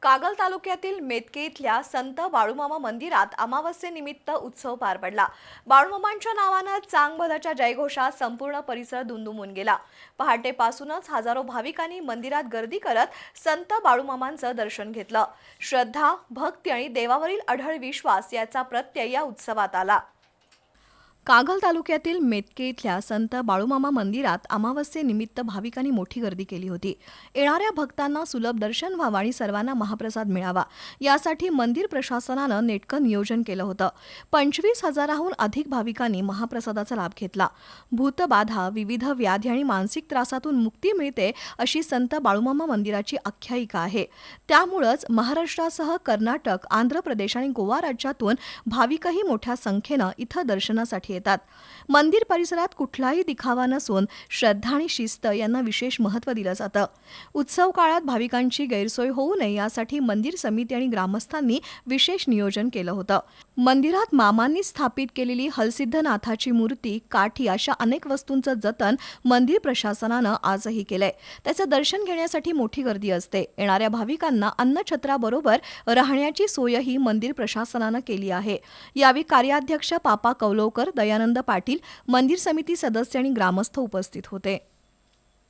कागल तालुक्यातील मेतके इथल्या संत बाळूमामा मंदिरात अमावस्येनिमित्त उत्सव पार पडला। बाळूमामांच्या नावानं चांगभलाच्या जयघोषात संपूर्ण परिसर दुमदुमून गेला। पहाटेपासूनच हजारो भाविकांनी मंदिरात गर्दी करत संत बाळूमामांचं दर्शन घेतलं। श्रद्धा, भक्ती आणि देवावरील अढळ विश्वास याचा प्रत्यय या उत्सवात आला। कागल तालुक्यातील मेतके इथल्या संत बाळूमामा मंदिरात अमावस्येनिमित्त भाविकांनी मोठी गर्दी केली होती। येणाऱ्या भक्तांना सुलभ दर्शन व्हावं आणि सर्वांना महाप्रसाद मिळावा यासाठी मंदिर प्रशासनानं नेटकं नियोजन केलं होतं। 25,000हून अधिक भाविकांनी महाप्रसादाचा लाभ घेतला। भूतबाधा, विविध व्याधी आणि मानसिक त्रासातून मुक्ती मिळते अशी संत बाळूमामा मंदिराची आख्यायिका आहे। त्यामुळेच महाराष्ट्रासह कर्नाटक, आंध्र प्रदेश आणि गोवा राज्यातून भाविकही मोठ्या संख्येनं इथं दर्शनासाठी येतात। मंदिर परिसरात कुठलाही दिखावा नसून श्रद्धा आणि शिस्त यांना विशेष महत्त्व दिलं जातं। उत्सव काळात भाविकांची गैरसोय होऊ नये यासाठी मंदिर समिती आणि ग्रामस्थांनी विशेष नियोजन केलं होतं। मंदिरात मामांनी स्थापित केलेली हलसिद्धनाथाची मूर्ती, काठी अशा अनेक वस्तूंचं जतन मंदिर प्रशासनानं आजही केलंय। त्याचं दर्शन घेण्यासाठी मोठी गर्दी असते। येणाऱ्या भाविकांना अन्नछत्राबरोबर राहण्याची सोयही मंदिर प्रशासनानं केली आहे। यावेळी कार्याध्यक्ष पापा कौलवकर, दयानंद पाटील, मंदिर समिती सदस्य आणि ग्रामस्थ उपस्थित होते।